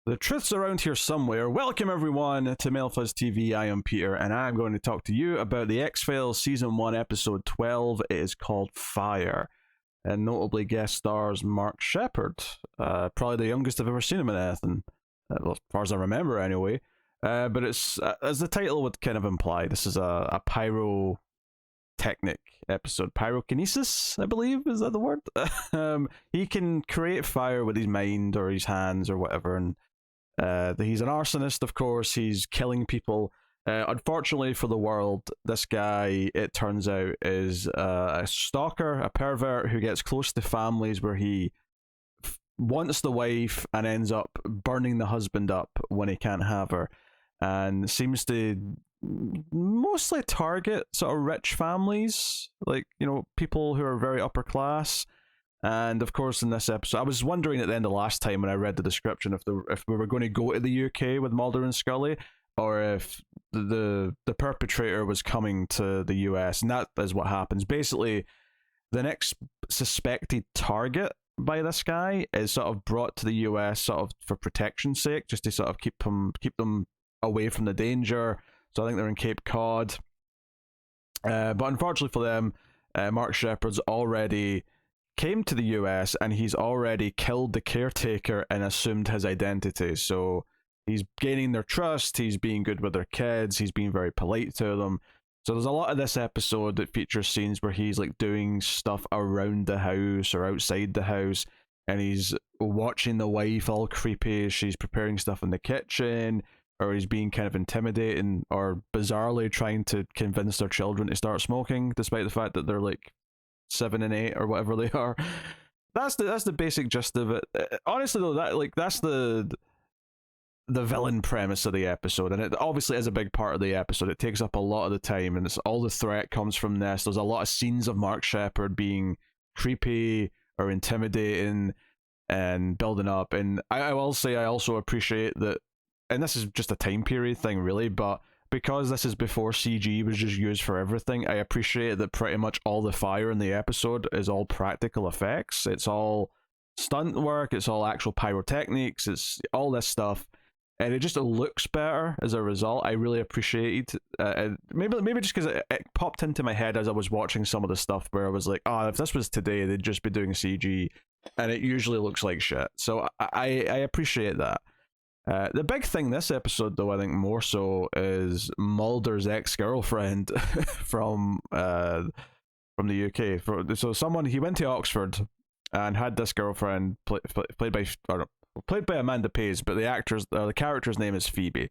The truth's around here somewhere. Welcome everyone to Melfuzz TV. I am Peter, and I'm going to talk to you about the X-Files Season 1, Episode 12. It is called Fire, and notably guest stars Mark Sheppard. Probably the youngest I've ever seen him in anything, well, as far as I remember anyway. But it's, as the title would kind of imply, this is a pyrotechnic episode. Pyrokinesis, I believe, is that the word? He can create fire with his mind or his hands or whatever, and he's an arsonist, of course. He's killing people. Unfortunately for the world, this guy, it turns out, is a stalker, a pervert who gets close to families where he wants the wife and ends up burning the husband up when he can't have her, and seems to mostly target sort of rich families, like, you know, people who are very upper class. And of course, in this episode, I was wondering at the end of last time when I read the description if we were going to go to the UK with Mulder and Scully, or if the perpetrator was coming to the US. And that is what happens. Basically, the next suspected target by this guy is sort of brought to the US sort of for protection's sake, just to sort of keep them away from the danger. So I think they're in Cape Cod. But unfortunately for them, Mark Sheppard's already came to the US, and he's already killed the caretaker and assumed his identity. So he's gaining their trust, he's being good with their kids, he's being very polite to them. So there's a lot of this episode that features scenes where he's like doing stuff around the house or outside the house, and he's watching the wife all creepy as she's preparing stuff in the kitchen, or he's being kind of intimidating or bizarrely trying to convince their children to start smoking, despite the fact that they're like 7 and 8 or whatever they are. That's the basic gist of it. Honestly though, that's the villain premise of the episode, and it obviously is a big part of the episode. It takes up a lot of the time, and it's all the threat comes from this. There's a lot of scenes of Mark Sheppard being creepy or intimidating and building up. And I will say I also appreciate that, and this is just a time period thing really, but because this is before CG was just used for everything, I appreciate that pretty much all the fire in the episode is all practical effects. It's all stunt work, it's all actual pyrotechnics, it's all this stuff, and it just looks better as a result. I really appreciate it. Maybe just because it popped into my head as I was watching some of the stuff where I was like, oh, if this was today, they'd just be doing CG, and it usually looks like shit. So I appreciate that. The big thing this episode, though, I think more so, is Mulder's ex-girlfriend from the UK. So he went to Oxford and had this girlfriend played by Amanda Pays, but the character's name is Phoebe,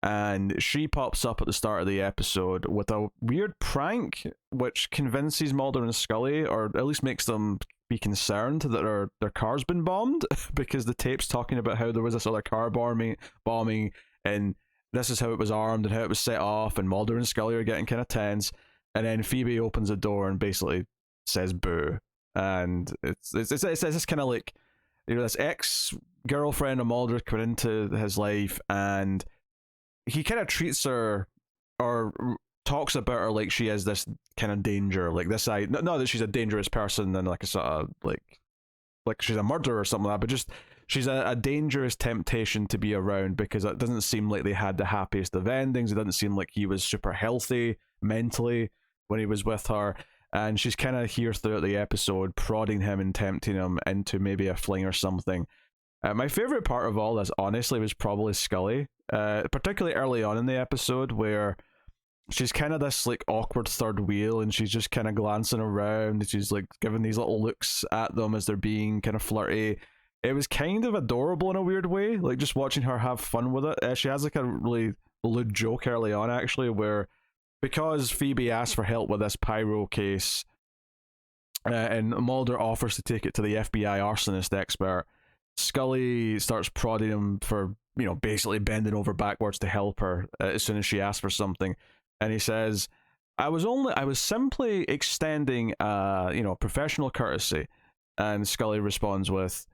and she pops up at the start of the episode with a weird prank, which convinces Mulder and Scully, or at least makes them be concerned that their car's been bombed, because the tape's talking about how there was this other car bombing, and this is how it was armed and how it was set off, and Mulder and Scully are getting kind of tense, and then Phoebe opens the door and basically says boo, and it's this kind of like, you know, this ex-girlfriend of Mulder coming into his life, and he kind of treats her, or talks about her like she is this kind of danger, like this not that she's a dangerous person and like a sort of like she's a murderer or something like that, but just she's a dangerous temptation to be around, because it doesn't seem like they had the happiest of endings. It doesn't seem like he was super healthy mentally when he was with her, and she's kind of here throughout the episode prodding him and tempting him into maybe a fling or something. My favorite part of all this, honestly, was probably Scully, particularly early on in the episode, where she's kind of this like awkward third wheel, and she's just kind of glancing around, and she's like giving these little looks at them as they're being kind of flirty. It was kind of adorable in a weird way, like just watching her have fun with it. She has like a really lewd joke early on, actually, where because Phoebe asks for help with this pyro case, and Mulder offers to take it to the FBI arsonist expert, Scully starts prodding him for, you know, basically bending over backwards to help her as soon as she asks for something. And he says, I was simply extending professional courtesy. And Scully responds with,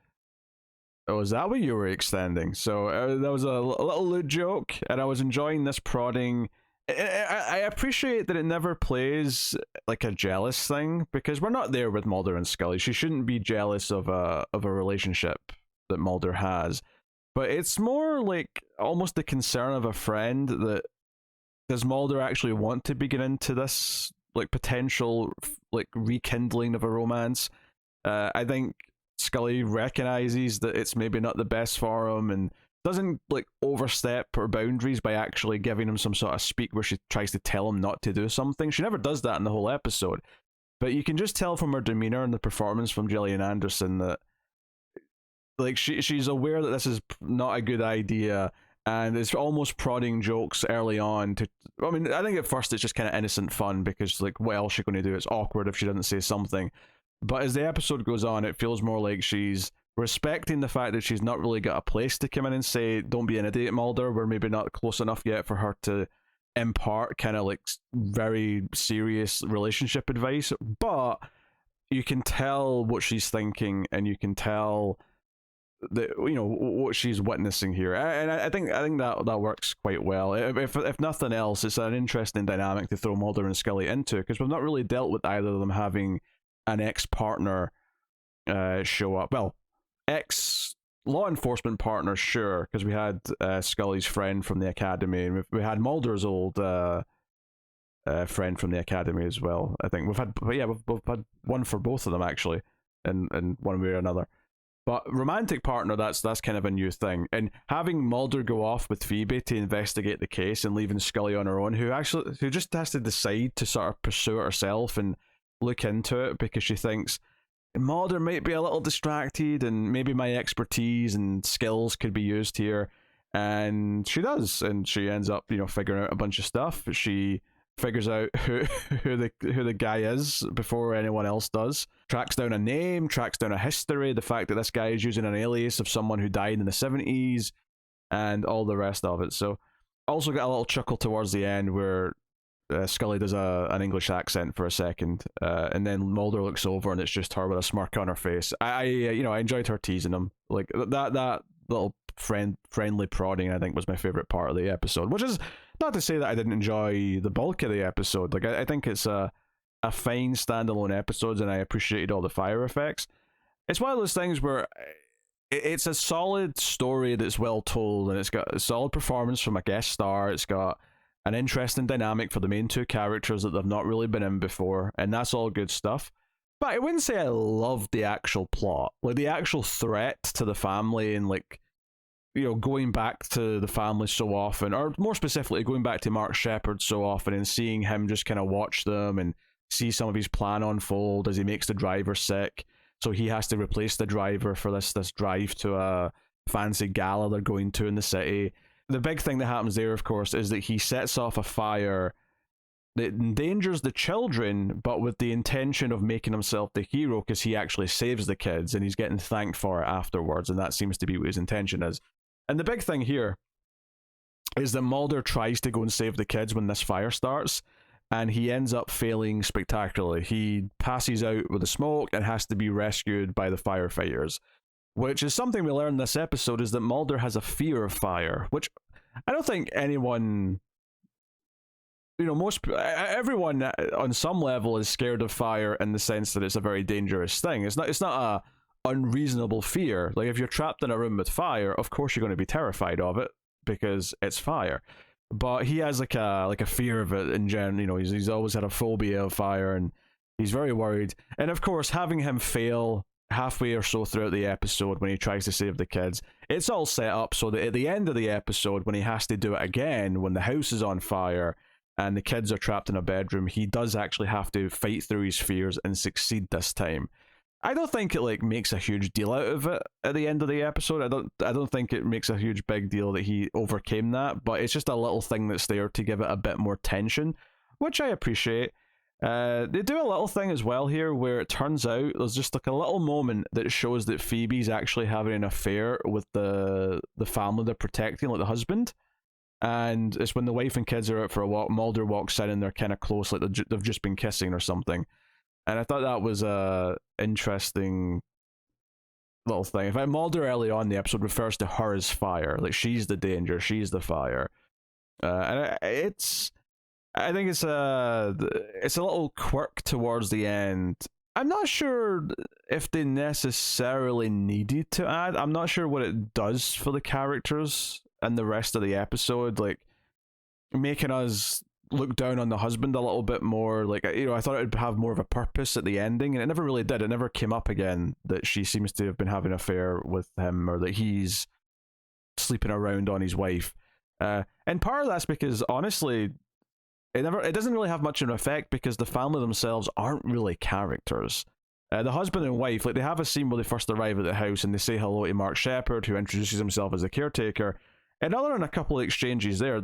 oh, is that what you were extending? So that was a little lewd joke, and I was enjoying this prodding. I appreciate that it never plays like a jealous thing, because we're not there with Mulder and Scully. She shouldn't be jealous of a relationship that Mulder has. but it's more like almost the concern of a friend that does Mulder actually want to begin into this like potential like rekindling of a romance. I think Scully recognizes that it's maybe not the best for him and doesn't like overstep her boundaries by actually giving him some sort of speak where she tries to tell him not to do something. She never does that in the whole episode, but you can just tell from her demeanor and the performance from Gillian Anderson that like she's aware that this is not a good idea, and it's almost prodding jokes early on to, I mean, I think at first it's just kind of innocent fun because like what else is she going to do? It's awkward if she doesn't say something. But as the episode goes on, it feels more like she's respecting the fact that she's not really got a place to come in and say, don't be an idiot, Mulder. We're maybe not close enough yet for her to impart kind of like very serious relationship advice. But you can tell what she's thinking, and you can tell that, you know, what she's witnessing here, and I think that works quite well. If nothing else, it's an interesting dynamic to throw Mulder and Scully into, because we've not really dealt with either of them having an ex-partner show up. Well, ex law enforcement partner, sure, because we had Scully's friend from the academy, and we had Mulder's old friend from the academy as well. I think we've had we've had one for both of them actually, in one way or another. But romantic partner, that's kind of a new thing. And having Mulder go off with Phoebe to investigate the case and leaving Scully on her own, who just has to decide to sort of pursue it herself and look into it because she thinks Mulder might be a little distracted and maybe my expertise and skills could be used here. And she does, and she ends up, you know, figuring out a bunch of stuff. She figures out who the guy is before anyone else does, tracks down a name, tracks down a history, the fact that this guy is using an alias of someone who died in the 70s, and all the rest of it. So also got a little chuckle towards the end where Scully does an English accent for a second, and then Mulder looks over and it's just her with a smirk on her face. I enjoyed her teasing him, like that little friendly prodding, I think, was my favorite part of the episode, which is not to say that I didn't enjoy the bulk of the episode. Like I think it's a fine standalone episode, and I appreciated all the fire effects. It's one of those things where it's a solid story that's well told, and it's got a solid performance from a guest star. It's got an interesting dynamic for the main two characters that they've not really been in before, and that's all good stuff. But I wouldn't say I loved the actual plot, like the actual threat to the family, and like, you know, going back to the family so often, or more specifically going back to Mark Sheppard so often and seeing him just kind of watch them and see some of his plan unfold as he makes the driver sick, so he has to replace the driver for this drive to a fancy gala they're going to in the city. The big thing that happens there, of course, is that he sets off a fire that endangers the children, but with the intention of making himself the hero, because he actually saves the kids and he's getting thanked for it afterwards, and that seems to be what his intention is. And the big thing here is that Mulder tries to go and save the kids when this fire starts, and he ends up failing spectacularly. He passes out with the smoke and has to be rescued by the firefighters, which is something we learn in this episode, is that Mulder has a fear of fire, which I don't think anyone, you know, everyone on some level is scared of fire in the sense that it's a very dangerous thing. It's not a unreasonable fear. Like if you're trapped in a room with fire, of course you're going to be terrified of it because it's fire. But he has like a fear of it in general. You know, he's always had a phobia of fire, and he's very worried. And of course, having him fail halfway or so throughout the episode when he tries to save the kids, it's all set up so that at the end of the episode, when he has to do it again, when the house is on fire and the kids are trapped in a bedroom, he does actually have to fight through his fears and succeed this time. I don't think it like makes a huge deal out of it at the end of the episode. I don't think it makes a huge big deal that he overcame that, but it's just a little thing that's there to give it a bit more tension, which I appreciate. They do a little thing as well here where it turns out there's just like a little moment that shows that Phoebe's actually having an affair with the family they're protecting, like the husband. And it's when the wife and kids are out for a walk, Mulder walks in and they're kind of close, like they've just been kissing or something. And I thought that was a interesting little thing. In fact, Mulder early on in the episode refers to her as fire, like she's the danger, she's the fire. And I think it's a little quirk towards the end I'm not sure if they necessarily needed to add. I'm not sure what it does for the characters and the rest of the episode, like making us look down on the husband a little bit more. Like, I thought it would have more of a purpose at the ending, and it never really did. It never came up again that she seems to have been having an affair with him, or that he's sleeping around on his wife. And part of that's because honestly, it doesn't really have much of an effect because the family themselves aren't really characters. The husband and wife, like, they have a scene where they first arrive at the house and they say hello to Mark Sheppard, who introduces himself as the caretaker. And other than a couple of exchanges there,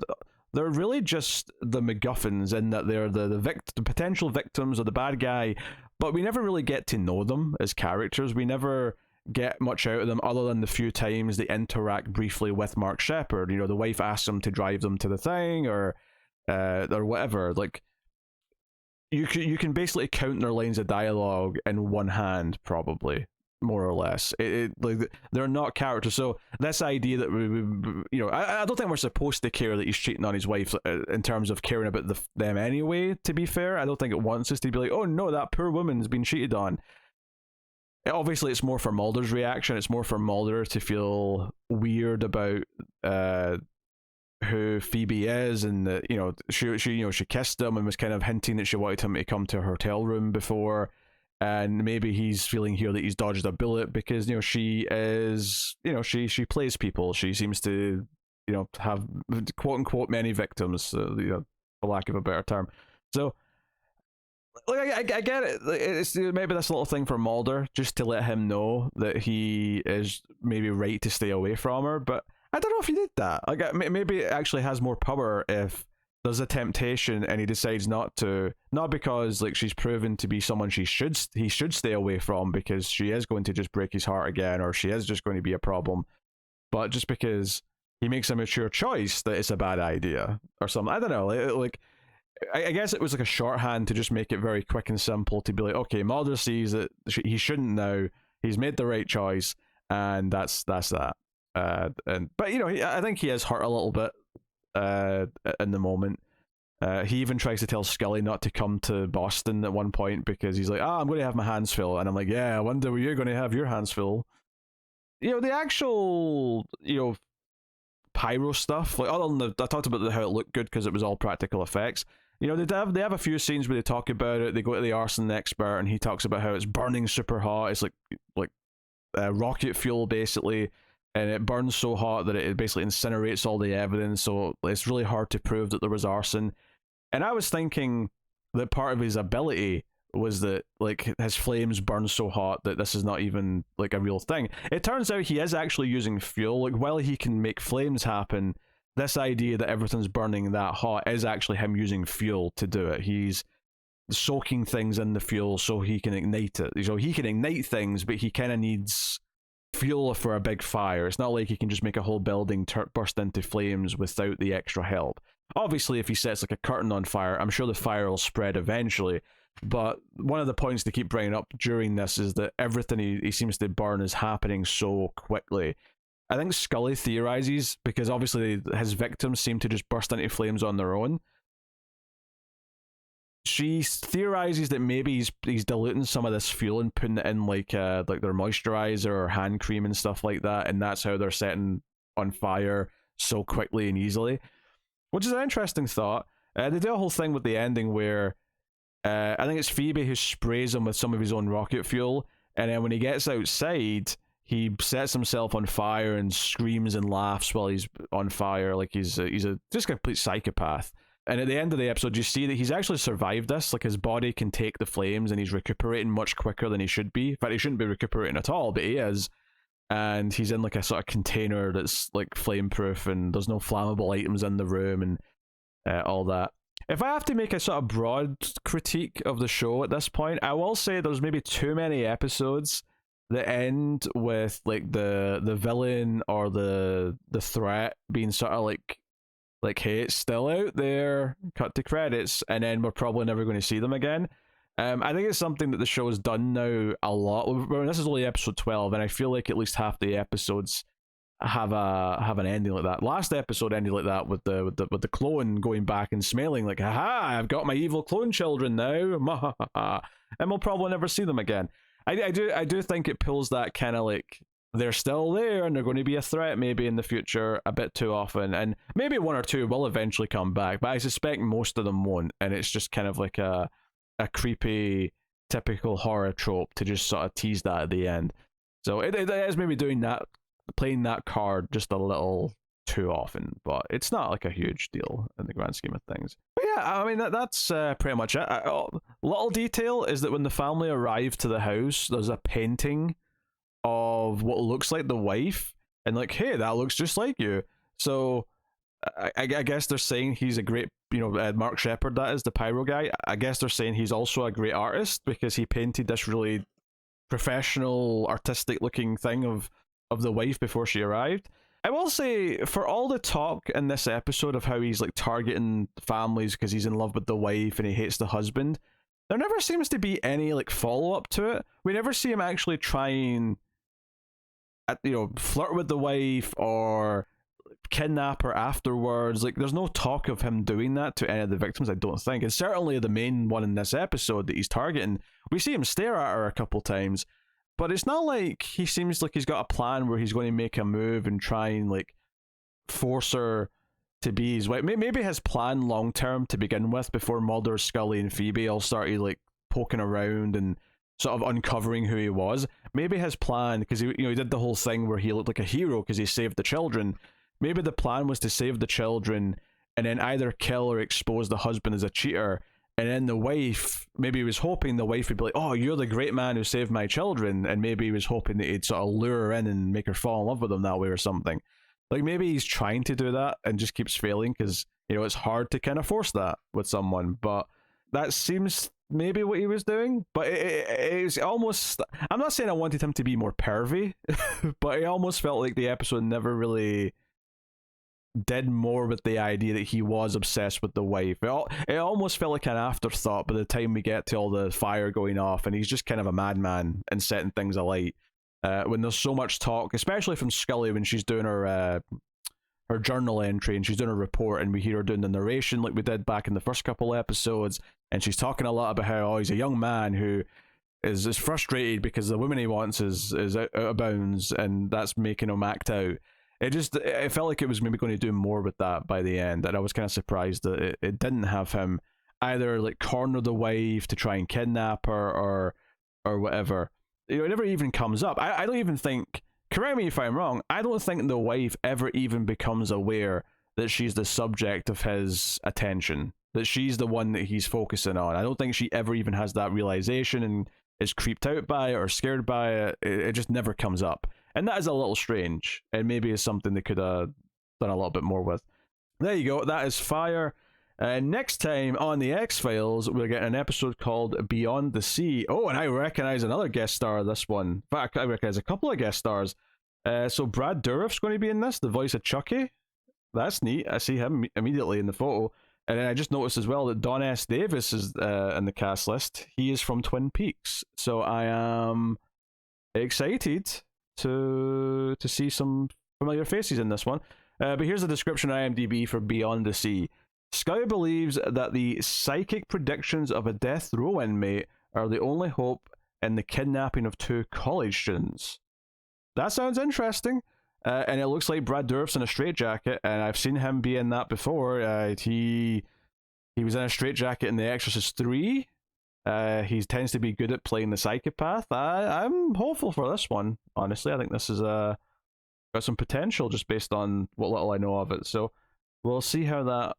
they're really just the MacGuffins in that they're the potential victims of the bad guy, but we never really get to know them as characters. We never get much out of them other than the few times they interact briefly with Mark Sheppard. The wife asks him to drive them to the thing, or whatever. Like, you can basically count their lines of dialogue in one hand, probably, more or less. Like, they're not characters. So this idea that I don't think we're supposed to care that he's cheating on his wife in terms of caring about them anyway. To be fair, I don't think it wants us to be like, oh no, that poor woman's been cheated on. Obviously, it's more for Mulder's reaction. It's more for Mulder to feel weird about who Phoebe is, and that she kissed him and was kind of hinting that she wanted him to come to her hotel room before, and maybe he's feeling here that he's dodged a bullet because she is she plays people. She seems to have quote unquote many victims, for lack of a better term. So, like, I get it. It's maybe this little thing for Mulder just to let him know that he is maybe right to stay away from her, but I don't know if he did that. Like, maybe it actually has more power if there's a temptation and he decides not to, not because like she's proven to be someone he should stay away from because she is going to just break his heart again, or she is just going to be a problem, but just because he makes a mature choice that it's a bad idea or something. I don't know. Like, I guess it was like a shorthand to just make it very quick and simple to be like, okay, Mulder sees that he shouldn't now. He's made the right choice, and that's that. But I think he is hurt a little bit in the moment. He even tries to tell Scully not to come to Boston at one point because he's like, I'm going to have my hands full, and I'm like, yeah, I wonder where you're going to have your hands full. The actual pyro stuff, like, other than I talked about how it looked good because it was all practical effects. They have a few scenes where they talk about it. They go to the arson expert and he talks about how it's burning super hot. It's like rocket fuel basically, and it burns so hot that it basically incinerates all the evidence. So it's really hard to prove that there was arson. And I was thinking that part of his ability was that like his flames burn so hot that this is not even like a real thing. It turns out he is actually using fuel. Like, while he can make flames happen, this idea that everything's burning that hot is actually him using fuel to do it. He's soaking things in the fuel so he can ignite it. So he can ignite things, but he kind of needs fuel for a big fire. It's not like he can just make a whole building burst into flames without the extra help. Obviously, if he sets like a curtain on fire, I'm sure the fire will spread eventually. But one of the points to keep bringing up during this is that everything he seems to burn is happening so quickly. I think Scully theorizes, because obviously his victims seem to just burst into flames on their own. She theorizes that maybe he's diluting some of this fuel and putting it in like their moisturizer or hand cream and stuff like that, and that's how they're setting on fire so quickly and easily, which is an interesting thought. They do a whole thing with the ending where I think it's Phoebe who sprays him with some of his own rocket fuel, and then when he gets outside, he sets himself on fire and screams and laughs while he's on fire, like he's a just complete psychopath. And at the end of the episode, you see that he's actually survived this. Like, his body can take the flames and he's recuperating much quicker than he should be. In fact, he shouldn't be recuperating at all, but he is. And he's in like a sort of container that's like flame proof, and there's no flammable items in the room and all that. If I have to make a sort of broad critique of the show at this point, I will say there's maybe too many episodes that end with like the villain or the threat being sort of like, hey, it's still out there, cut to credits, and then we're probably never going to see them again. I think it's something that the show has done now a lot. Well, this is only episode 12, and I feel like at least half the episodes have an ending like that. Last episode ended like that with the clone going back and smelling like, haha, I've got my evil clone children now, and we'll probably never see them again. I do think it pulls that kind of like, they're still there and they're going to be a threat maybe in the future a bit too often, and maybe one or two will eventually come back, but I suspect most of them won't, and it's just kind of like a creepy typical horror trope to just sort of tease that at the end. So it is maybe doing that, playing that card just a little too often, but it's not like a huge deal in the grand scheme of things. But yeah, I mean that's pretty much it. Little detail is that when the family arrive to the house, there's a painting of what looks like the wife, and like, hey, that looks just like you. So I guess they're saying he's a great, Mark Shepard, that is the pyro guy. I guess they're saying he's also a great artist because he painted this really professional, artistic looking thing of the wife before she arrived. I will say, for all the talk in this episode of how he's like targeting families because he's in love with the wife and he hates the husband, there never seems to be any like follow up to it. We never see him actually trying, flirt with the wife or kidnap her afterwards. Like, there's no talk of him doing that to any of the victims, I don't think. And certainly the main one in this episode that he's targeting, we see him stare at her a couple times, but it's not like he seems like he's got a plan where he's going to make a move and try and like force her to be his wife. Maybe his plan long term to begin with, before Mulder, Scully, and Phoebe all started like poking around and sort of uncovering who he was. Maybe his plan, because he did the whole thing where he looked like a hero because he saved the children. Maybe the plan was to save the children and then either kill or expose the husband as a cheater. And then the wife, maybe he was hoping the wife would be like, oh, you're the great man who saved my children. And maybe he was hoping that he'd sort of lure her in and make her fall in love with him that way or something. Like, maybe he's trying to do that and just keeps failing because, it's hard to kind of force that with someone. But that seems maybe what he was doing. But it's almost, I'm not saying I wanted him to be more pervy, but it almost felt like the episode never really did more with the idea that he was obsessed with the wife. It almost felt like an afterthought by the time we get to all the fire going off and he's just kind of a madman and setting things alight. When there's so much talk, especially from Scully when she's doing her journal entry and she's doing a report, and we hear her doing the narration like we did back in the first couple episodes, and she's talking a lot about how he's a young man who is frustrated because the woman he wants is out of bounds and that's making him act out. It felt like it was maybe going to do more with that by the end, and I was kind of surprised that it didn't have him either like corner the wife to try and kidnap her or whatever. It never even comes up. I don't even think, correct me if I'm wrong, I don't think the wife ever even becomes aware that she's the subject of his attention, that she's the one that he's focusing on. I don't think she ever even has that realization and is creeped out by it or scared by it. It just never comes up. And that is a little strange, and maybe is something they could have done a little bit more with. There you go, that is Fire. Next time on the X-Files, we're getting an episode called Beyond the Sea. Oh, and I recognize another guest star this one. In fact, I recognize a couple of guest stars. So Brad Dourif's going to be in this, the voice of Chucky. That's neat. I see him immediately in the photo. And then I just noticed as well that Don S. Davis is in the cast list. He is from Twin Peaks. So I am excited to see some familiar faces in this one. But here's the description on IMDb for Beyond the Sea. Scully believes that the psychic predictions of a death row inmate are the only hope in the kidnapping of 2 college students. That sounds interesting. And it looks like Brad Dourif's in a straitjacket, and I've seen him be in that before. He was in a straitjacket in The Exorcist 3. He tends to be good at playing the psychopath. I'm hopeful for this one, honestly. I think this is got some potential just based on what little I know of it. So we'll see how that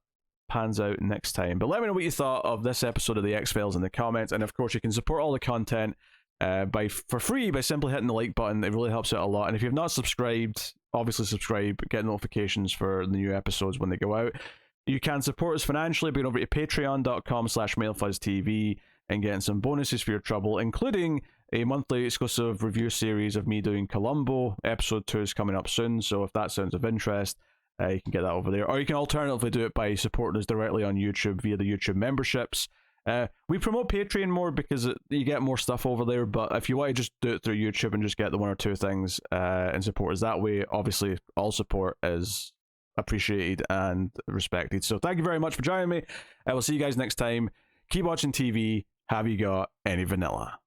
pans out next time. But let me know what you thought of this episode of the X-Files in the comments, and of course you can support all the content for free by simply hitting the like button. It really helps out a lot. And if you've not subscribed, obviously subscribe, get notifications for the new episodes when they go out. You can support us financially by going over to patreon.com/MailFuzzTV and getting some bonuses for your trouble, including a monthly exclusive review series of me doing Columbo. Episode 2 is coming up soon, so if that sounds of interest, you can get that over there. Or you can alternatively do it by supporting us directly on YouTube via the YouTube memberships. We promote Patreon more because you get more stuff over there, but if you want to just do it through YouTube and just get the one or two things and support us that way, obviously all support is appreciated and respected. So thank you very much for joining me. I will see you guys next time. Keep watching TV. Have you got any vanilla?